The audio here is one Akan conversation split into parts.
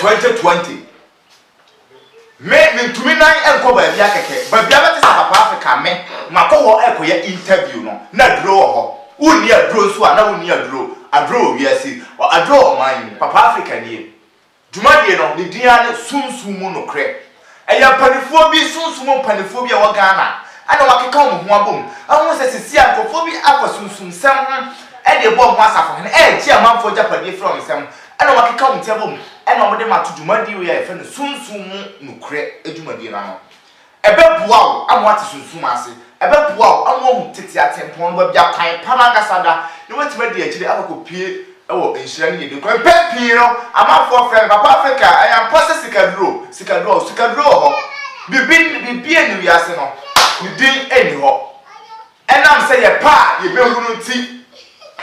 2020 me to me nine enko ba bia keke ba bia beti South Africa me makowo ekoye interview no na draw ho uni draw so na uni draw we asi o draw man Papa Africa nie dwumadie no ne dia ne sunsumu no kre eya panifo bi sunsumu panifo bi a wo Ghana ana wakeka wo ho abom ahun se sisi ankofo bi akwa sunsum sem e de bo ho asafo ne e ji amanfo japade from sem ana wakeka wo tiabom ena omode matu dwumadie we ya fe ne sunsumu no kre edwumadie na no ebe bua wo amwate sunsum ase ebe bua wo amwo tete atempon ba bia kan panangasada ne watimadi akire akokopie ewo enhira ne de kwa pepi no amafo friend Papa Africa I am process sikadro ho bibi eni wiase no ni din eni ho enam say ye pa ye behunu nti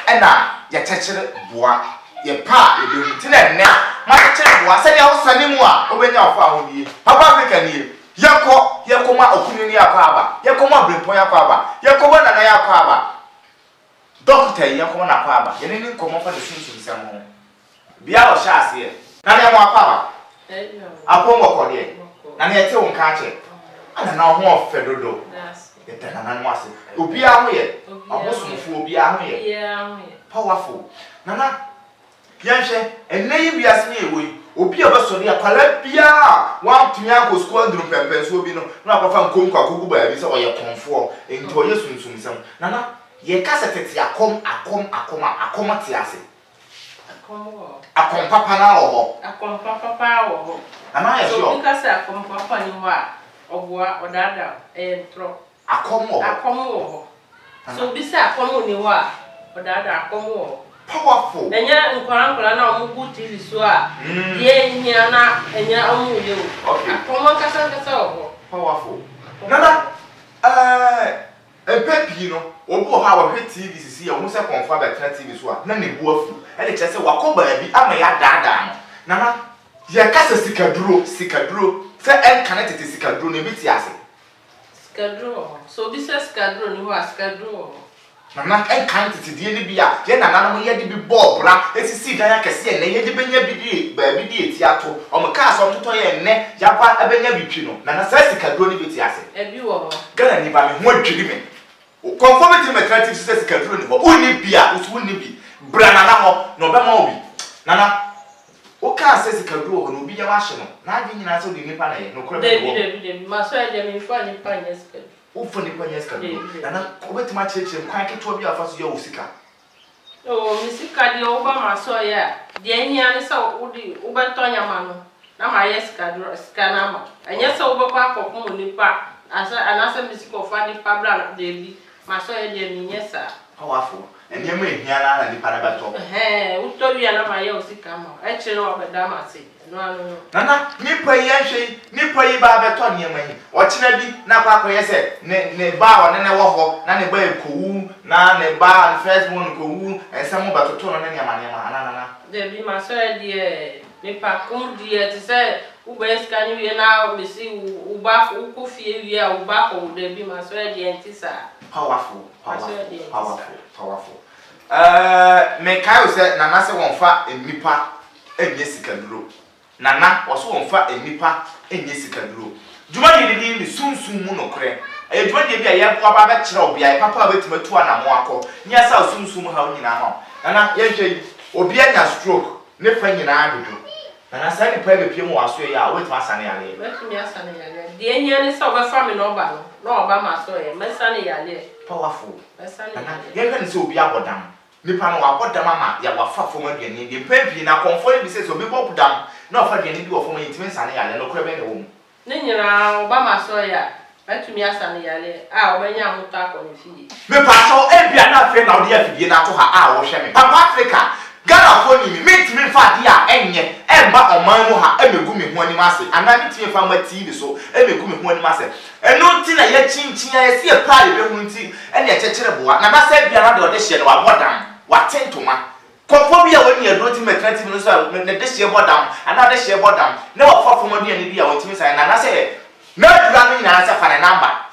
ena ye chechere boa ye pa ye behunu nti na ne ma chechere boa se ya usane mu a obenya ofo ahodi Papa Africa ni yeko ma okunu ni akwa aba yeko ma brempon yakwa aba yeko ba na yakwa aba doctor yeko na akwa aba ye ni nkomo fa de sunsun sem ho bia o sha ase na ne mo akwa aba apongo kode na ne ete won ka che ana na ho ofedodo ye na na ase obi a ho ye abosomfo obi a ho ye powerful nana yanhwe enei biase ne ewe obi a basori akwala bia wan tumi anko school drum pempenso obi no na akofa nkom kwa kogu ba bi se oye konfo enti oye sunsun sam nana ye kasa tete akom ti ase akom papa na ho ana ye sure kasa akom papa ni wa oboa odada entro akom ho so bisa akom ni wa odada akom ho powerful enya nkora na omugu TV so a ye nyina na enya omu ye o akom kasa ho powerful nana pepi no obu ha wa hwe TV sisi ya omu se konfa ba tena TV so a na ne bu afu e de kire se wakoba bi ama ya dada no nana ye kasa sikaduro se en connected sikaduro ne biti ase sikaduro so bisa sikaduro ni wa sikaduro nana en connected die ne bia ye nana no ye de bi ball bra esisi dan akese ne ye de benya bi die ba bi die ti ato o me ka so toto ye ne ya kwa abenya bitwi no nana se sikaduro ne biti ase ebi wo gana ni ba me ho adwiri me conformity mechanism says kaduro ni ho uni bia usu ni bi bra nana ho no be ma obi nana o ka says kaduro ho no bi ya wa hye no na adi nyina so di nipa na ye no kora be wo de ma so e de me fa ni pa yes kaduro o fo ni pa yes kaduro nana o betima chechire kwan keto bi afa so ye wo sika o mi sika de o ba ma so ya de ehia ni so o di o be to nyama no na ma yes kaduro sika na ma anya so o be kwa akoko nipa asa anasa mi sika fa ni pa bra de bi maso ye de mi nyesa powerful enye mo ehia na ni para bato utobi ya na ma ye osika ma e chire no obeda ma se no anu nana nipa ye hwe nipa yi ba beto ne ma yi o chira bi na kwa kwa ye se ne ba o ne wo ho na ne ba ekowu na ne ba first one kowu ensem ba toto no ne ne ma anana de bi maso ye de nipa kun die ti se ubeska ni ye na mesi uba ukofie wi a uba ko de bi maso ye de entisa powerful me kai say nana se wonfa enipa enye sikaduro nana wo wonfa enipa enye sikaduro djuma ni sunsun mu no kre e djuma de bia ye aba ba kire obi ai papa betimatu anamo akọ nya sa sunsun mu ha nyina ha nana ye hwe obi anya stroke ne fa nyina adodo nana sa ni pa be pie mu waso ya wetu asane yale wetu mi asane yale de ehia ni so ba fa mi no ba no no ba ma so ye mesane yale powerful mesane ye kan se obi abodam nipa no abodam ama ya wafa fom aduane de pempi na konfo bi se so obi bobodam na ofa aduane bi wo fom yitime sane yale no kora be ne wo mu ne nyina ba ma so ya wetu mi asane yale a obenya hoto akọ ne fie me pa so e bia na fe na odi afidie na to ha a wo hwe me Papa Africa Ghana for ni me fa dia enye emba oman mu ha emegu me ho anim ase ana me timi fa ma TV so emegu me ho anim ase eno ti na ye chinchin ya se e pa be hu nti ene e chekere boa na ba sa bia na de ode hye no wa bodam wa tentoma konfo bia woni e do ti metrative no so ne de hye bodam ana de hye bodam na wa fa fo madu ani bia won timi sai na se na dura no nyina se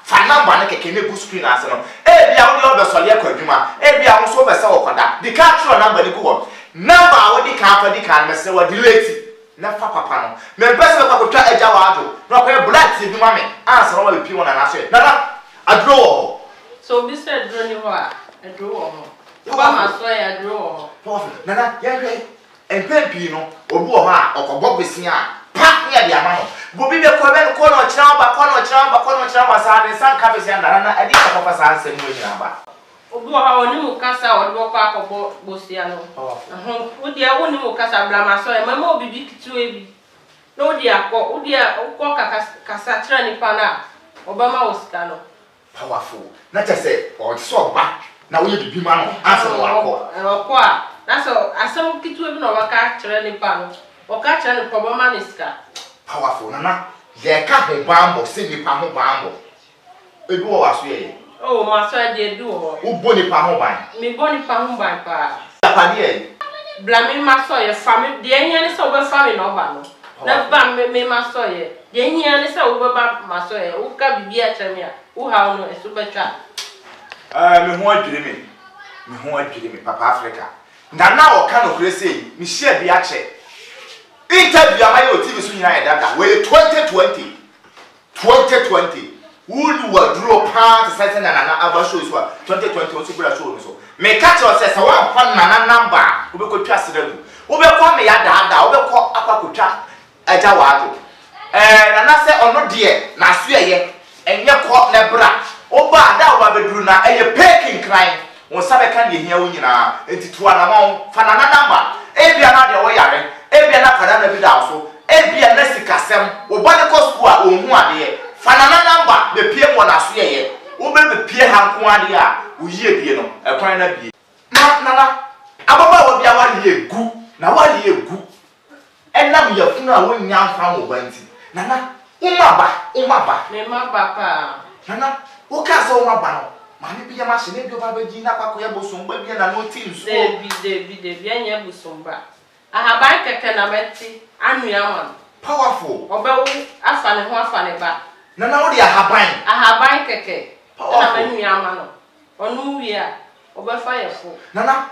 fa number na keke ne bu screen ase no e bia wo de obesole akwadwuma e bia wo so obese wo koda di ka tro number ni ko number wo di ka fa di ka na se wa delete na fa papa no me pese me kwa twa eja wa ado na kwa black TV mame answer wa pi wona na so na adro so bi se adro ni ho a adro wo ho ba ma so ya adro wo ho na ye hwe empempi no obi wo ha okobọ besia pa ya dia ma no bobi be ko be ko no kira ba sa de san ka besia na edi ka papa sa ansem no nyina ba obi wo ha oni mu kasa o do ko akobọ bosia no o dia woni mu kasa bla ma so e mama obi bi kitu ebi no dia ko kasa kira ni pa na obama osika no powerful na chese o so ba na wo ye bibi ma no ansem wa ko a na so asem kitu ebi no waka kira ni pa no waka kira ni obama ni sika powerful na ye ka ho bambo se ni pa ho bambo ebi wo waso ye oh ma so de du ho wo bo ni pa ho ban mi bo ni pa ho ban pa pa ni bla mi ma so ye family de enya ni so be family no ba no na ba me ma so ye de enya ni so wo ba ma so ye wo ka bibi a chemi a wo ha no eso be twa me ho adwire me papa Africa na o ka no kure sei mi share bi a che interview amaye o TV so nyina e dada we 2020 wulu wa draw part certain na aba show so 2020 o so bra show so me catch o say wa fa na number wo be ko twa sedagu wo be ko me ya dada wo be ko akwa aja wado na se ono de na so ye enye ko na bra wo ba da wo ba beduru na eye peking crying won sabe kan de hia wo nyina entitua na ma fa na number ebia na de wo yare ebia na kada na bi da so ebia na sikasem wo ba ne ko school a onhu ade fanana number be pie mo na so ye wo be pie hanko ade a wo yie bie no ekwan na bie na ababa wo bia wa ye gu na wa ye gu enam ye funu a wo nya mfa wo banti nana umaba me ma ba pa nana wo ka so umaba no ma ne bia ma hye ne bia ba bagi na kwako ye bosomba bia na no team so de bia nya bosomba ahaban keke na meti anu ya man powerful obawo afa ne ho afa ne ba nana wo de ahaban keke na manu ya man no onu wi a obafa ye fo nana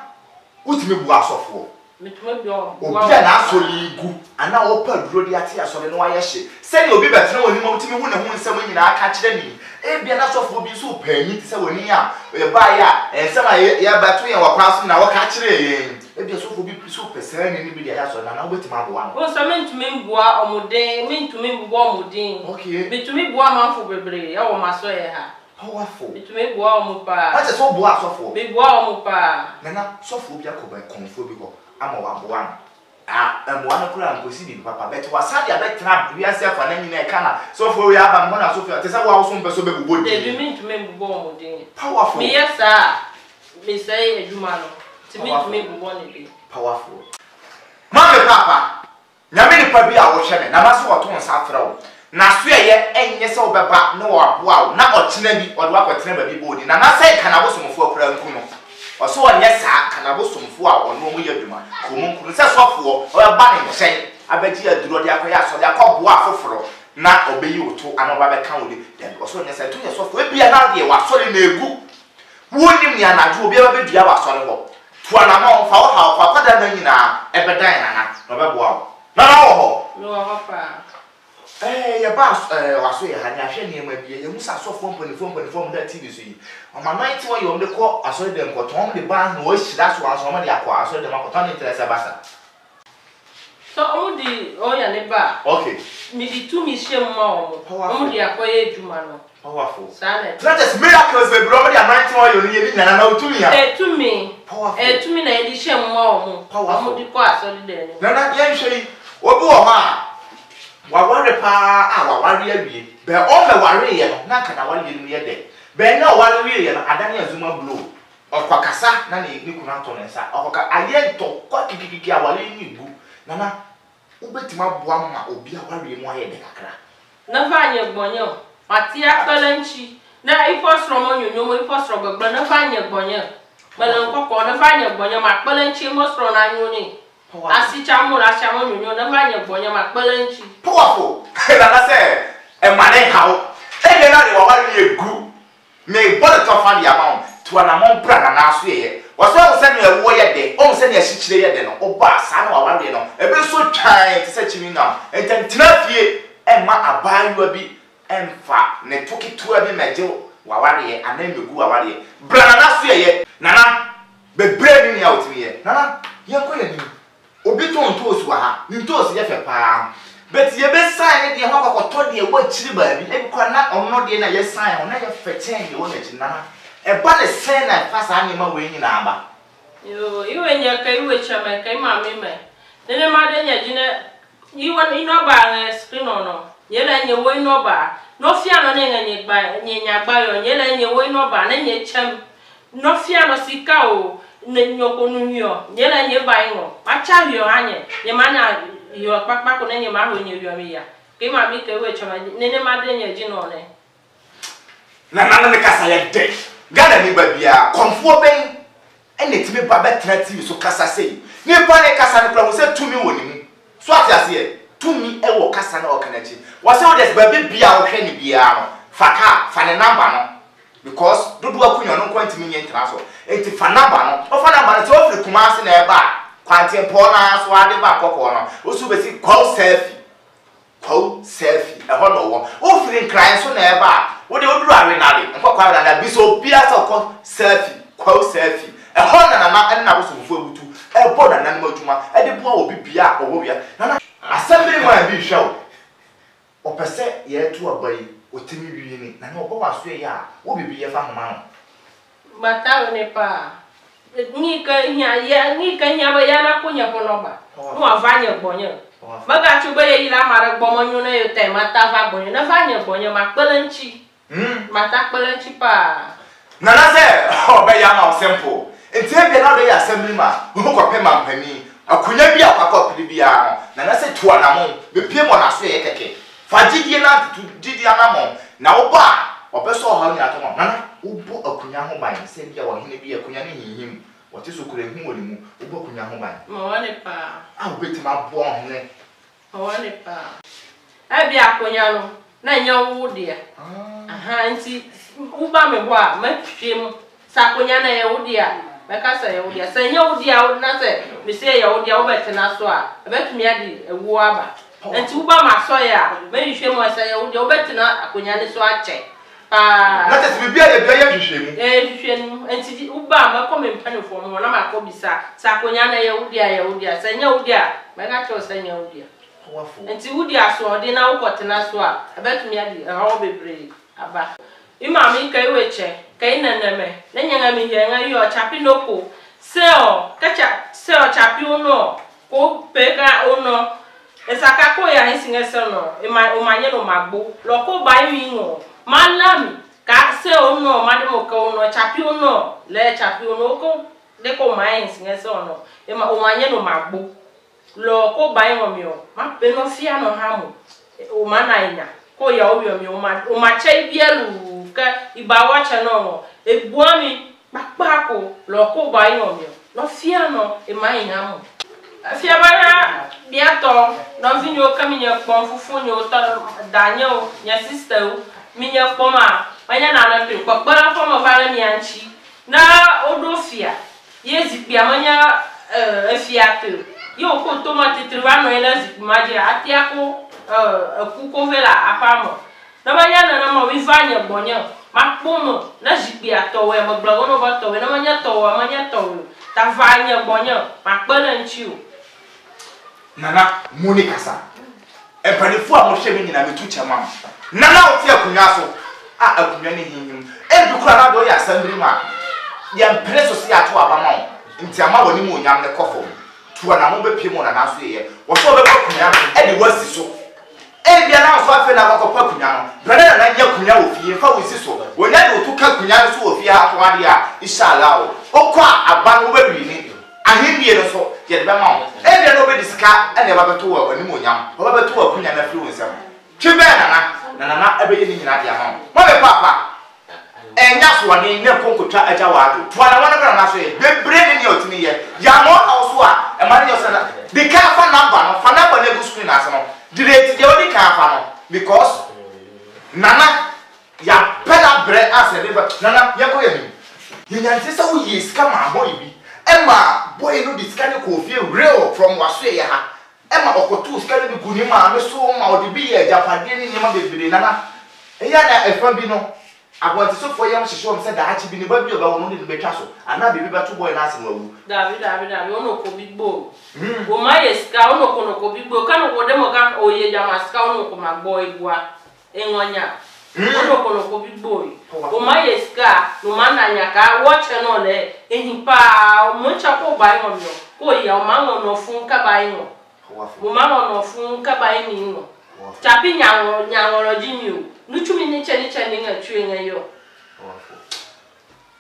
utime bu asofo mituma bi o obi na asoli igu ana wo pa duro de ate asole no waye hye se ni obi betre woni ma utime hu ne hu nsem nyina aka kire ni ebia na asofo bi so panyi ti se woni a e ba ya ensem a ya bato ye wakwa so na wo ka kire ye ebia asofo bi so pesa ni bi de ya so na obetima boa no wo so mentumi mboa omoden mentumi mboa omoden okay bitumi boa manfo bebre ya wo maso ye ha powerful bitumi boa omopa what is so boa asofo be boa omopa nana sofo bi akoba konfo bi ko ama wa boa no mo ana kura nkosi bi papa bet wasadi abetra wi ase afa na nyina e kana sofo wi aba mo na sofo te se wa so mpeso be bubo di de bi mentumi mboa omoden powerful me yesa me say eduma no ti mentumi mboa ne bi powerful mama papa nyame ni pa bi a wo hwe me na maso wo to nsa afra wo na so ye enye se wo beba na wo aboa wo na ochena bi wo do akotena ba bi bodi na sai kana bo somfo akura nku no oso onye sa kana bo somfo a ono mu yaduma ko mu nku se sofo o ba ne nchen abaji aduro de akoya so de akoboa afoforo na obeyi oto anoba be kan wo de oso onye sa to ye sofo ebia na de wa sori na egu wonim ni anaju obi ba be dua wa sori ho tuana ma fa wo ha fa kwada na nyina ebedan na no be boa wo na wo ho no ho pa ya ba waso ya hanya hwe ne ma bie ye musa so fo mpani da TV so yi o ma 91 yo mde ko aso de nko ton de ba na o hira so aso ma de akwa aso de ma ko ton interest basa so omudi o ya ne ba okay mi di tu mi hye mma o omudi akoye eduma no powerful sane that is miracles we bro de 91 yo ni ye nyana na otumi ya etumi na ye di hye mma o omudi ko aso de ne na ye hwe yi obi wo ha waware pa waware awie be o me ware ye no na kana ware ye no ye de be na ware wie ye no adane azuma blow okwakasa na ne kuna to ne sa okwaka aye to kwa kikiki awale ni bu na ubetima boa ma obi aware mu aye de kakra na fanye gbonyo matia kalanchi na ifosro mo nyonyo mo ifosro gbogbo na fanye gbonyo belen kokko na fanye gbonyo ma kalanchi mo sro na nyoni asicha mo la cha mo nyonyo na fanye gbonyo ma kalanchi powerful na say e mane hawo e na de waware ye gu me body to find the amount to an amount bra na so ye Waso o se no ewo ye de o se no ehikire ye de no oba sa no aware no ebe so twan te se chimi na ententina fie emma abayiwa bi emfa ne tokitua bi meje waware anamegu waware brana na so ye nana bebre ni ya otimi ye nana ye ko ye ni obi to ntosu ha ni ntosu ye fe pa bet ye be sign ne de ho kokoto de wo chiri ba bi e kwa na onno de na ye sign ho na ye fe chen de wo na chi nana e ba ne sen na fa sa ni ma we ni na aba yo iwe nya kai we chama kai ma me me ne ma de nya jine iwa ni no ba screen no ye la nya we no ba no fia no ne nya gba nya gba yo ye la nya we no ba na nya chem no fia no sika o ne nyoko nu yo ye la nya ba ngo acha yo anye ye ma na yo pakpa ko ne nya ma ho nya yo mi ya kai ma mi kai we chama ne ma de nya jine no ne na ne kasa ye de gada ni ba bia konfo ben ene timi ba betra TV so kasa sei ni pa ne kasa ne plan wo se tumi woni mu so atia se tumi e wo kasa na okanachi wo se wo des ba bia wo hwe ni bia no fa ne number no because dodo akunyo no kwantimi nye ntra so enti fa number no o fa number no se o firi kumase na e ba kwante po na so ade ba kokko no o su be si call selfie e ho no wo o firi nkran so na e ba wo de oduru awe na de nko kwa na bi so bia so call selfie e ho na na bo so fu abutu e bo na nan madwuma e de bo a obi bia obo bia na assembly man bi hwa o pese ye to abai o timi wi ni na obo wa so ya wo bibi ye fa homa no bata ne pa ni ka nya ba ya na kunya pono ba no avanya gbonye maga chu ba ye ila mara gbomo nyu na yo te mata va gbonye na vanya gbonye ma pelanchi mata pelanchi pa na se o be ya na simple enti e bia na do ya assembly man wo ko pe man pani akunya bia akwa pili bia na se to anamo be pie mo na so ye keke fagidie na didi anamo na wo ba obeso ha ni atomo nana wo bo akunya ho ban se bia wo hene bia akunya ne hihim wo te so kure hu woni mu wo bo akunya ho ban mo wale pa wo betima bo hene mo wale pa e bia akunya no na nya wo de aha nti wo ba me ho a ma twem sa akunya na ye wo de a beka sa ye wo de sa nya wo de a na se me se ye wo de a wo betena so a betumi ade ewo aba nti wo ba ma so ya me hwehwe mo sa ye wo de wo betena akunya ne so ache pa na te bibia ye bia ye hwehwe mu hwehwe mu nti wo ba ma ko me mpanefo mo na ma ko bisa sa akunya na ye wo de a sa nya wo de a beka cho sa nya wo de a nti wo de aso de na wo kotena so a betumi ade ho bebre aba imami kai weche kai naneme na nyanga mi yenga yo chapi noko seo chapi uno ko pega uno esaka ko ya hisinga seno umanye no magbo loko bai mi ngo malami ka seo uno mademo ka uno chapi uno le chapi uno ko de ko mai hisinga seno umanye no magbo loko bai ngo mio ma peno fia no hamu umana ina ko ya obi mi uma chai bielu ka ibawa chano ebuami bakpako loko bai no mi no fia no e mai ngamu fia bara biato no vinyo kaminya kpon fufu nyo to danyo nya sister minya kpoma manya na na pe kpara fo vara mi anchi na odo fia yezi bia manya fia to yo ko tomate trivano ela zi maji atiako kuko vela apamo na manya na ma wi vanya bonya makpomo na jipi atowe ma blagono ba towe na manya towe ta vanya bonya makpana nchiu nana Monica sa e panifo a mo hwe me nyina metu chama nana o ti akunya so a akunya ne hinyim e bi kura na do ya assembly ma ya mpreso si ato abama o nti ama woni mu onyam ne kofo tuwa na mo be pie mo na na so ye wo so be akunya e de wasi so e bia na so afi na akokpa kunya no brana na nya kunya wo fie fa wo si so wo nya de otuka kunya so wo fie ha to ade a inshallah o kwa aba no be bi ni ahindie no so ye de be ma o e bia no be disika e na ba beto wo ani mo nyam ba beto wo kunya na firi wo nsam twi be na e be ye ni nyina de ama mo be papa e nya so ani ne konkotwa aja wa do to na wana na so ye bebre ni otini ye ya mo also a e ma ni yo se na de ka fa number na go screen as no direct the only can because nana ya pela bre as a river nana ya ko Yenyanti say wo ye sika ma boy bi. Emma boy no di sika ne ko fie real from waso ye ha. Emma okoto sika ne bi guni ma no so ma odi bi ye japade ni nyama bebere nana. Eya na efa bi no. Abonti so for yam hihye say da achi bi ne ba bi oba wono de betwa so. Ana bebi beto boy na asem wawu. David ono ko big bo. Wo ma ye sika ono ko big bo kan wo dem ga oye jama sika ono ko ma boy bua. Enwonya. Ono ko big boy. Wo ma ye sika no ma na nya ka watch no le ehimpa mo ncha ko bai mo no. Ko ya o ma no fun ka bai no. Wo ma no fun ka bai ni no. Chapi nyanwo jimi o. Nuchumi ni cheni nga tue nga yo.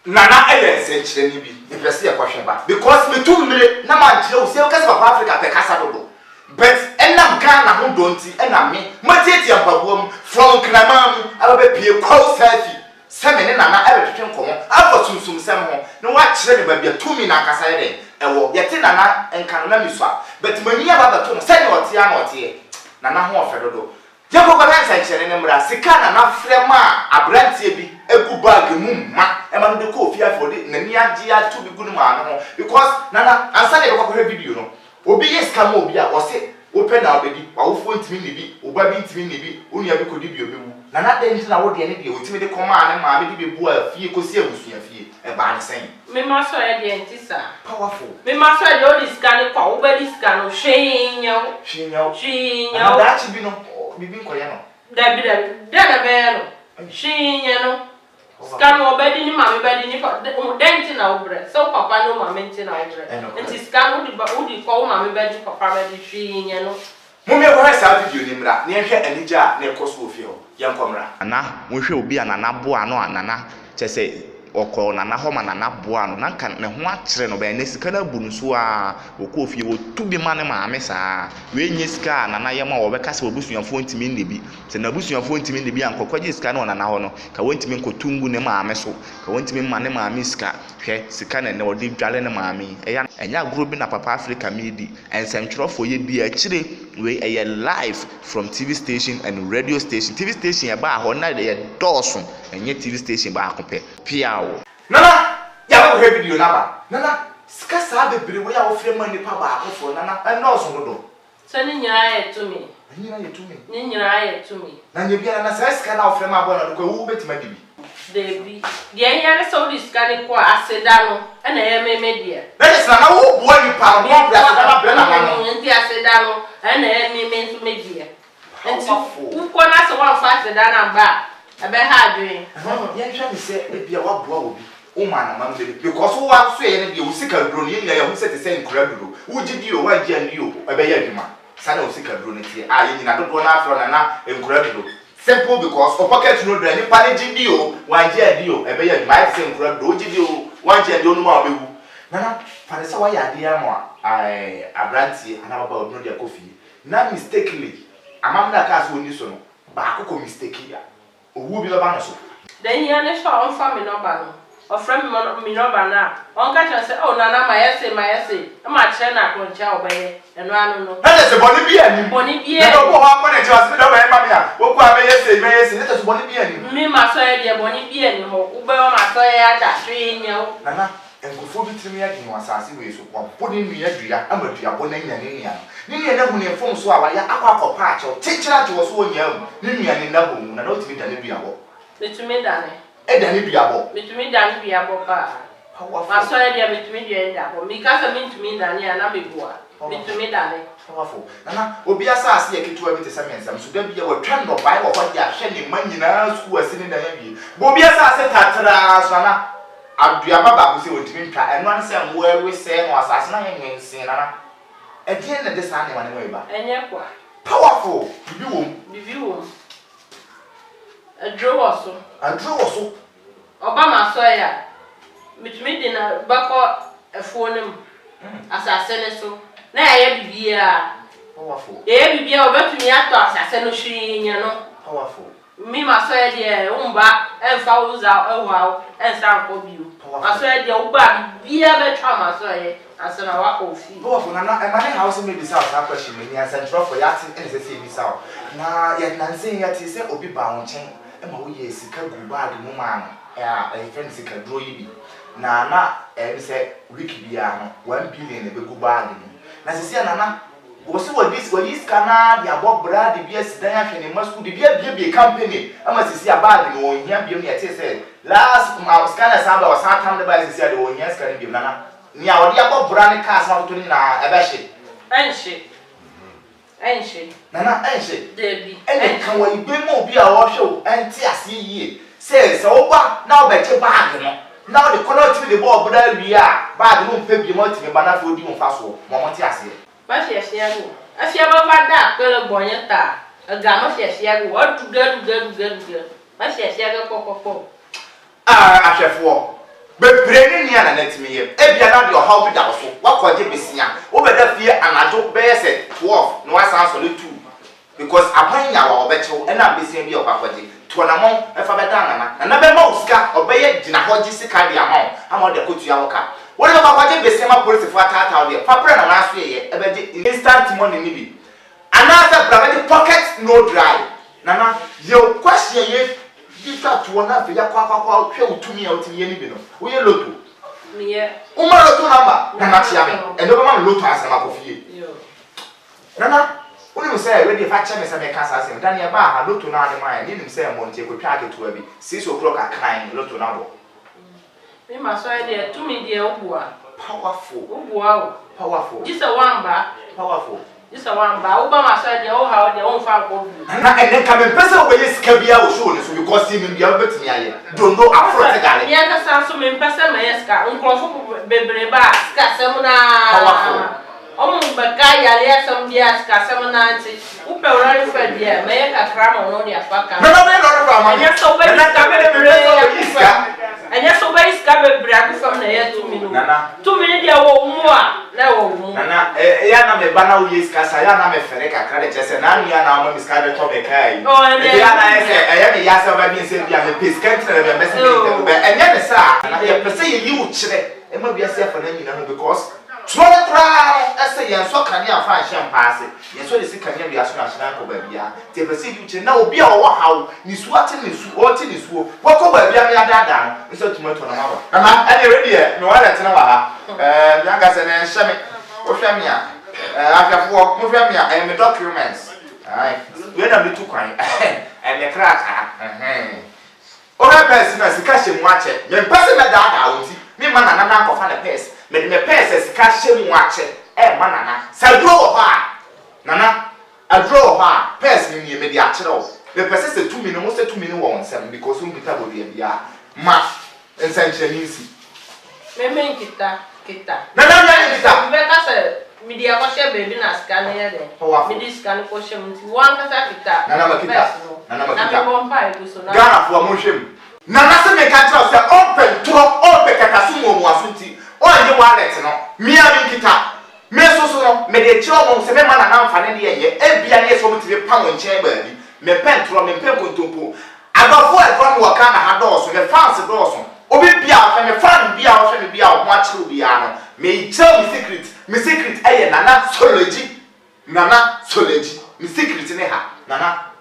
Nana elense chire ni bi. E pese e kwahwe ba. Because me tumre na man chire o se o kase Papa Africa pe kasa dodo. But enam Ghana ho donti enam me. Matete ampabuam from Kramam ababe pie call selfie. Seme ne nana ebe twetwe nkomo. Afo sumsum sem ho. Ne wa chire ne ba bia tumi na kasa ye den. Ewo yete nana enkan na miswa. But mani aba to no se ne ote ya na ote. Nana ho ofedodo. Yako kwa nsa nkyere ne mra sika na na frema abrantie bi egu bag mu ma e ma no de ko ofia for de nani age ya to bi gunu ma no because nana ansa de ko video no obi yes kam obi a o se open na obedi wa wo fo ntimi ne bi oba bi ntimi ne bi onia bi ko di bi obewu nana de ntina wo de ne de otimi de koma ne ma bi bu a fie ko si abusua fie e ba ne sen me ma so e de ntisa powerful me ma so e de o diska ne kwa wo ba diska no hwenyaw na da chi bi no bibi nkoya no da be no hwenya no ska no obedi ni mama bedi ni denti na obre so papa no mama nti na obre nti ska no di ko mama bedi papa bedi hwenya no mumye ko hasa video ni mra ne hwe anija na ekoso ofie ho yankomra ana mo hwe obi anana boa no anana chese okọ nana ho ma nana boa no nanka ne ho akire no be na sika na bu nso a okọ ofie wo tubi ma ne maame saa we nye sika nana yema wo be kase obusuafo ntimi nnebi se na obusuafo ntimi nnebi ankokọ je sika na nana ho no ka wontimi nkotungu ne maame so ka wontimi ma ne maame sika hwe sika na ne odi dwale ne maame eya enya agro bi na Papa Africa media ensentwerofo ye bi akire we eye live from TV station and radio station TV station ya ba ho na ye doso enye TV station ba akope piao nana ya ko he video na ba nana sika sa bebre we ya wo frema nipa ba akofo nana enoso no do so ni nyira ye tumi na nye bia na sa sika na wo frema abo na do ko wo betima dibi Debi dia nya ne so diska ne kwa aseda no na ye media na se na wo bo nipa no wo bra se na bra na no nti aseda no na ye nso media nti wo na se wa fa aseda na ba ebe ha adwen ye hwa ni se e bia wa boa obi o ma na mam de because wo wa so ye ne bia wo sika duro ne ye hu se te se nkura duro wo gidi o wa gi ani o ebe ye adwuma sa na wo sika duro ne tie a ye nyina dodo na afro na nkura duro simple because o pocket no dra ni pa ne gidi o wa gi ani o ebe ye adwuma ai se nkura duro o gidi o wa gi ani o no ma obewu nana pa ne se wa ya de ya mo ai abrantie ana baba odno de kofi na mistakenly amam na ka so ni so no ba akoko mistake ya owu bi ba no so then ya ne so on fa me no ba no o fra me no ba na on ka chan say oh nana ma yese ma chere na koncha obaye eno anu no na se boni bi ani na do ko ha ko ne cha se do ba ma me a wo ko ame yese na se boni bi ani mi ma so e de boni bi ani ho ube o ma so e ada hwe nya o nana enkofo bi timi ya di no asase we so ko boni nu ya dua amadua bona nya ne nya ni ne na hu ne fom so a wa ya akwa pa acho tichira ti wo so nya ni nya ne na bo na do timi da ne dua bo betumi dane e da ne dua bo betumi dane dua bo pa ma so e de betumi dua bo mi ka se betumi dane ana mebua betumi dane powerful nana obi asase ya ketuwa bi te samensa so da bi ya wa twa no bai wo ho ya hwe ne manyina school asini da ya bi bo obi asase tatra so na adua baba ko se wotimi ntwa eno an se nwo ewe se no asase na ye nwensin nana e die na de sa ne wane we ba enye kwa powerful bibi wo adro woso oba ma so ya mitumi de na bako efuo nem asase ne so na ya bibia powerful bibia obetumi ato asase no hwinya no powerful mi ma so ya de umba enfa uza ewa ensa nko biu ma so ya de uba bibia betwa ma so ya asana wa ko fi powerful nana e ma ne house me bi sa sa question me ni asentro for ya tin ene se bi sa na ya nan se ya ti se obi ba won chen e ma wo ye sika gu bag mu ma no ya e friend sika dro yi bi na say week bia no 1 billion e be go bag ni na sisi na wo se wo this kana dia bob brad bia sidan ahwe ne masku de bia company ama sisi abag ni wo hia bia me ete say last scanner samba was atam de ba sisi de wo hia scanner bia na ni a wo dia bob brad cars na to ni na e be hye enche nana enche debi ene kan wa ibe mo bi a wo hwe o enti ase yie say wo ba na wo be che bag no now the color to the ball brother we are bag no mpe bi mo ti me ba na fo di mo fa so mo ti ase ba hye go afia ba ba da pele bonye ta ga no hye go wa du ba hye go kokoko ahwefo be brene ni ana natimi ye e bia na de o how bi da so wa kwaje besia wo be da fie anajo be se 12 no wa san so le 2 because apanya wa obechew e na besia bi o kwaje to na mo e fa be da na be ma usika obeye gina hoji sika dia ma ama de kotu ya woka wo de kwaje besia ma police fo atata de fa pre na na so ye e be de instant money ni bi another brother pocket no dry nana yo question ye Ita tuona fe ya kwa hwe utumi ya utimi ye ni bi no wo ye loto miye o ma loto number na na tia me e no ma loto asema ko fie yo nana woni mo say we dey fa che me say me kasa asem dan ye ba ha loto na ade ma ye ni say mo ntie ko twa aketo abi 6 o'clock akan loto na bo me ma so e dey tumi dey ogua powerful jisa wamba powerful This one, but Obama said the old how they own farm. And then come and person away scabia or show so because him in the other thing. Don't know a front guy. Yeah, that's some in person, my esca, Uncle Bebreba, Scasamona. Powerful. Bacaya, yes, some dear Scasamona, Upa running for dear, make a cram on the fucker. No, yes, so very and yes, so very scabby brag from the air 2 minutes. 2 minutes, more. Nana, yana me bana uye skasa yana me fereka kare chese nani yana mo miskade to be kai. Yana ese yana yasa ba bi se bia me piskent na be mesi be enye ne sa na ye pese ye yi u kire e ma bia se fa na nyina no because small cry ese ye so kan ya fa hye mpaase ye so de sika nya bia so na hyena ko ba bia te pese yi u kire na obi a wo hawo ni su ate ni su o ti ni su wo ko ba bia me adada no so tomato na ma ba ama ene ready e no wala tena wa ha bianca se ne shame o hwɛ me a afafo mo hwɛ me a me documents ai we na me tu kwan me kraka o ha pes na sika hye mu ache me pese me da awuti me ma na na kofa na pes me de me pes sika hye mu ache ma na sa dro wo ha nana adro wo ha pes me me de ache ro me pese se 2 minutes mo se 2 minutes wo nsem because we bita bo bia ma ensanche nisi me kita Nana kita. Beka se media ko share baby na scan here de. Media scan ko share mti wan kasa kita. Nana makita. Na me bomba e so na. Gana fo mo hwem. Nana se me ka tro se open tro open kata su mo asunti. O anye wallet no. Mia mi kita. Me so no me de tro mo se me ma na mfa ne de ye. E bia ne so mo ti pa mo nchen ba bi. Me pen tro me pen kontompo. Agafo e tro mo waka na ha do so me fans do so. Obi bia me fan bia o me bia o ho achiru bia no me tell me secret eye nana sology me secret ne ha nana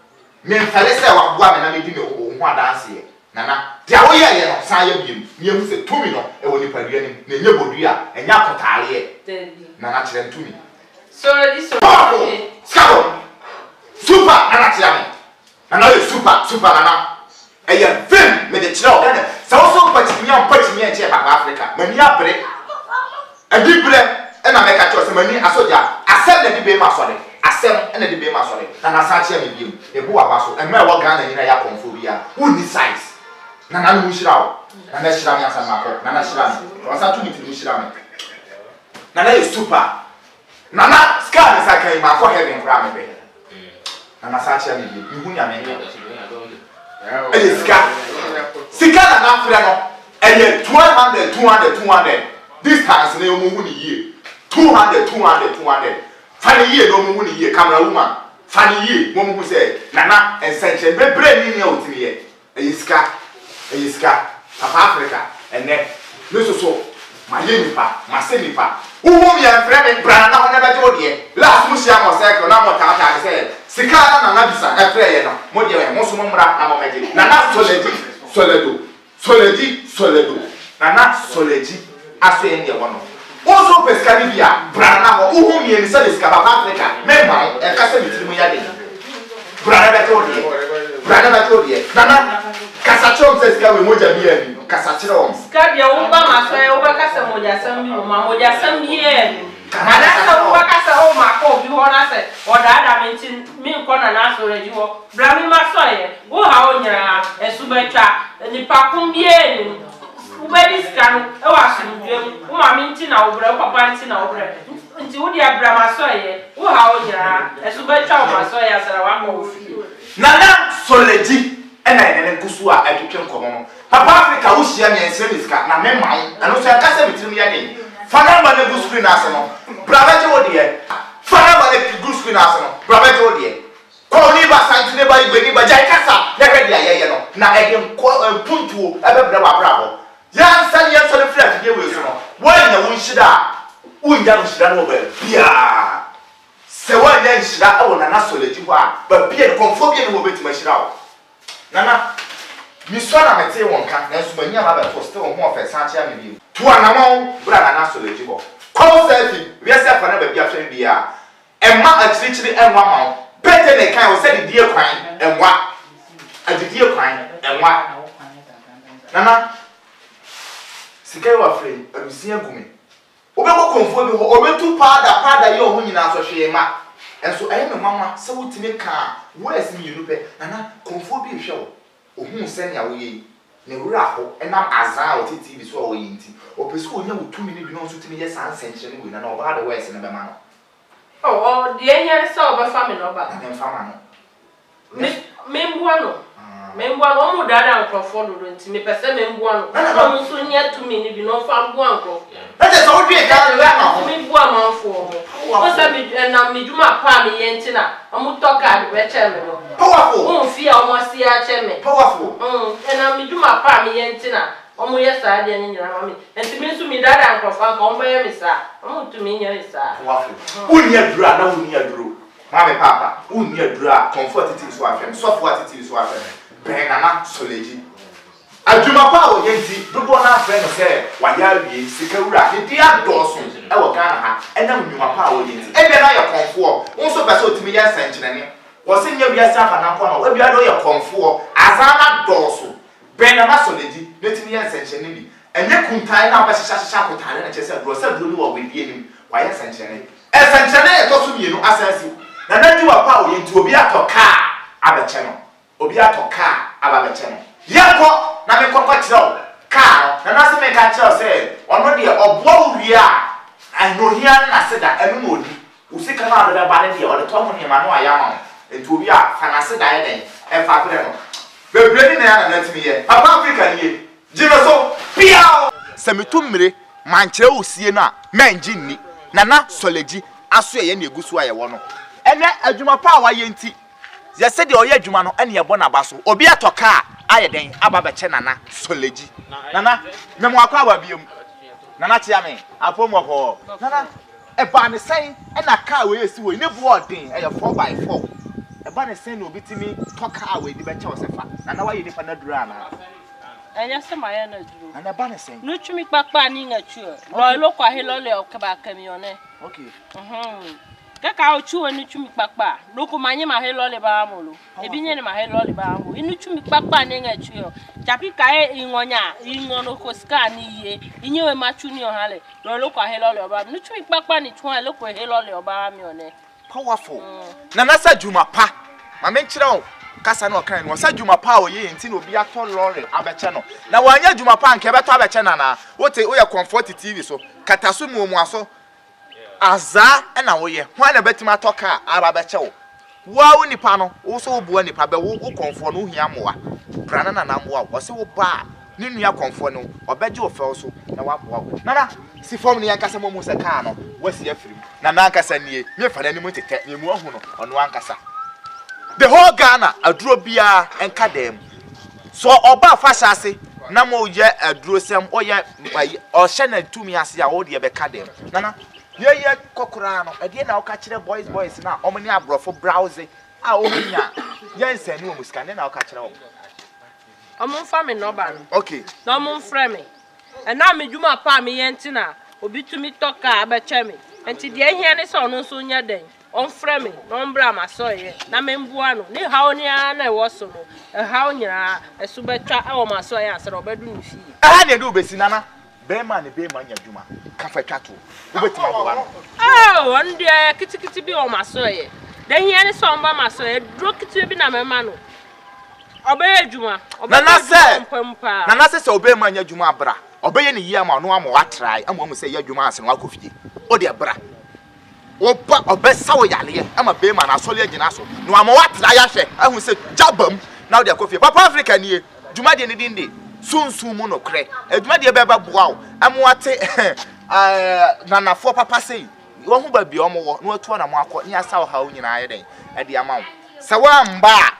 me mfale se wa boa me na me di me ho adanse ye nana dia wo ye no san ye biem me hu se tumi no e woni padua nim na nye bodua enya kotale ye nana kire tumi so this super nana kire me nana ye super nana eye vim me de kire o kana so patimi enche Papa Africa mani abre adibre na meka cho se mani asoja asem na dibe ma sore asem na dibe ma sore na sa chia me biem e bu aba so e ma e wo Ghana nyina ya konfobia woni size na na mu shira o na na shira me asa mako na na shira me o sa tu mi ti shira me na na e super na na scan sa kai ma ko heaven kra me be na sa chia me biem hu nya me sika na afre no eye 200 distance na omo hu ni yie 200 fani yie no omo hu ni yie camera woman fani yie mo mu say nana ensenche bebre ni ne otimi ye eye sika Papa Africa ene no so ma ye nipa ma se nipa wo mi en frɛ me bra na ho na beje odie last mu sia mo circle na mo ta say sika na bisa e frɛ ye no mo de mo so mo mra na mo meje nana soledo Nana Soleji aso yen de wono ozo pescari bia brana ho uhu mi en se ska Papa Africa me mai e ka se mitiri mu ya de brana ba to die nana kasa chom se ska we moja bia ni kasa chrom ska bia wo ba ma so e wo ba kasa moja sam bi ma moja sam bia ni ana sa wo ba kasa o ma ko bi ho na se o da da mentin mi ko na Soleji wo bra mi ma so ye wo ha o nyara e su ba twa ni pa kum bia ni ubedi scan e wa asumdwem wo ma minti na obre papa nti na obre nti wo dia bra ma so ye wo ha o nyara e su ba twa o ma so ye asara wa ko fi Nana Soleji ena ene nkusu a atwetwe nkomo Papa Africa wo hia me ensere miska na me mai eno so akasa mitrim ya den fana ba na good screen ase no brave wo de fana ba na good screen ase no brave wo de ko ni ba santi ne ba igbeni ba jai kasa ya ka dia ye no na ege puntuo ebe bra wa bravo ya nsa ye so le flat de we so no wo nya wo nhida wo nya wo nhida no ba bia se wo nya nhida e wo Nana Soleji ho a ba bia ne konfo bia ne wo betima nhida wo nana mi so na mete won ka na so manya ma ba to still ho ofesa chia me bi to anamon bra Nana Soleji bo ko selfie we se fa na ba bia fem bia emma achirichiri enwa ma pete ne kan o se di die kwan enwa adidie kwan enwa nana sikai wa free arusia gumi obeko konfo bi ho obetu pada ye ho nyina so hwe ma enso aye me mama se wutime ka wo esi mi yupe nana konfo bi hwe wo ohun se ne awo ye ne wura ho enam azan o titi bi so wo yi nti opesu onya wutumi ne bi no so timi ye san senche ne go na oba de wese ne be ma no oh de enya se oba family oba na dem fama no membuano mu dada nkrofo do nti me pese membuano na mo so nya tumi ne bi no fa mbuan nkrofo na je so wo dwe ka le na me bua manfo ho so me na me djuma pa me yenti na amu toka be che me no powerful o fi a o si a che me powerful na me djuma pa me yenti na omu ye sa de ni nyina ma me enti me so me dada nkrofo ka o be me sa amu tumi nya sa powerful uni adura na uni aduro ma me papa uni adura comfortable so afem so for attitude so afem ben Nana Soleji aduma pa o yenti dobo na afem no se wa ya wie sika wura ne dia doso e wo Ghana ha enam nyuma pa o yenti e bia na ya konfo won so pese otimi ya sankyene wo se nya bia sa fa na ko no e bia do ya konfo azana doso ben Nana Soleji netimi ya sankyene bi enye kuntai na ba hihya kotare na chese dro se dro ni wo wedie nim wa ya sankyene e sankyene e to so mienu asasi na nadi wa pa o yenti obi atoka abeche no obi atoka ababeche no yeko na me kokko kire ka no na se me ka kire se ono de obo wi a anohia na seda enu no odi usika na adada ba ne de o de to mo ne ma no ayama enti obi a fa na seda ye den e fa kire no bebre ni na na timi ye Papa Africa ni jino so piao se metumire mankire osie no a menji ni Nana Soleji aso ye na egusu aye wo no ene adwuma pa wa ye nti ye se de oye adwuma no ene ye bo na ba so obi atoka aye den aba be che Nana Soleji nana me mo akwa ba biom nana tia me afo mo ho nana e ba ne sen ena ka we esi wo ne bu odin e ye 4x4 e ba ne sen no bitimi toka we di be che osefa nana wa ye nipa na dura na enya se ma ya na duro nana ba ne sen no twimi kpakpa ni ngachuo ro lo kwa helo le okaba kamione okay kaka ochuo ni twimi kpakpa loko manye ma helo le ba amolo ebinye ni ma helo le ba amu inu twimi kpakpa ni ngachuo japi kae ingono ko ska ni ye inyewe machu ni ohale ro lo kwa helo le oba nu twimi kpakpa ni twon lo ko helo le oba amione powerful nana sa juma pa ma me nkire o kasa na okan no sa juma pa o ye nti na obi ato lorry abeche no na wanya juma pa nke beto abeche na wote wo ye comfort TV so kataso mu aso aza na wo ye hwan na betima atoka abeche wo wo nipa no wo so obuo nipa be wo comfort no hia moa brana na moa wo se wo ba ni nua comfort no obeje wo fel so na wa boa nana si form ni yankasa mo se ka no wasi afiri na nankasa nie me fa na ni mo tete me mu ahu no ono ankasa the whole Ghana aduro bia enka dem so oba fa hyase na mo ye aduro sem oye o hye na tumi ase a wo de be ka dem nana ye kokora no e de na o ka kire boys na o mani abrofo browse a o nya ye nsani o muska ne na o ka kire o omo fa me no ba no okay no mo frame na me dwuma pa me yentina obi tumi toka abeche me enti de ehia ne so no so nya den on frɛ me no mbra ma so ye na me mbua no ne hawo ne a na wo so no hawo nyira esu betwa e wo ma so ye asere obedu ne fi aha ne do besi nana be ma nya dwuma ka fa twa to obetima boa no oh ndi kitikiti bi wo ma so ye de ehia ne so mba ma so ye dro kiti bi na me ma no obeye dwuma nana se obe ma nya dwuma abra obeye ne yi ama no ama watrai ama mu se ya dwuma ase no akofie o de abra oba obe sawo yale ama be ma na asole agina so no ama watrai ahwe ahu se jabam na o de akofie papa africa nie dwuma de ne dinde sunsun mu no kre dwuma de be boa o amwate nanafo papa sei wo hu ba bi o mo wo no atu na mo akọ nya sawo ha o nyina aye den e de ama wo sawa mba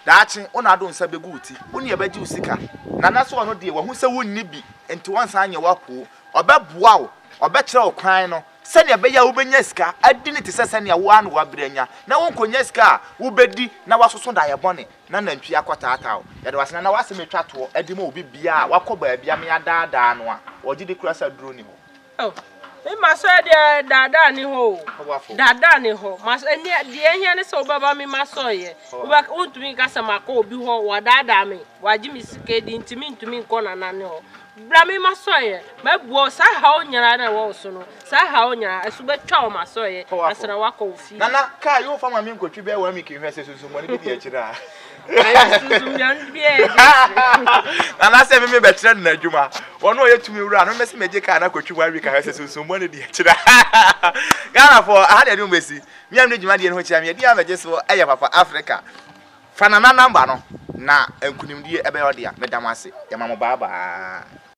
daachi ona ado nsa begu uti oni ebaji usika nana so ono de wo hu se wonni bi enti wansa anya wapo obeboa wo obekere okwan no se ne beya wo benya sika adi ne te se ne wo anu wa branya na won konya sika wo bedi na wasoso da ye bone na nantwi akota atawo ye de wasena na wase metwa to adi ma obi bia wakoba bia me adaada no a oji de kurasa duro ni ho oh me maso de dada ni ho dada ni ho mas eni de ehia ne so baba me maso ye uba untumi kasa maka obi ho wa dada me waji mi sike di ntimi nko na ne ho bra me maso ye mabuo sa ha onyara na wo so no sa ha onyara asu betwa o maso ye asra waka ofi nana ka yo fa ma me nkotwi be wa mi ki hwese susumo ne bi de akira nana se me betre na adwuma wono yetumi wura no mesi meje ka na kotwi wa wi ka hwese susumo ne de akira Ghana for aha de umesi mi am ne dwuma de ho kira mi de ameje so eye papa Africa fa nana number no na enkunimdie ebe ode a medamase ye mamo baba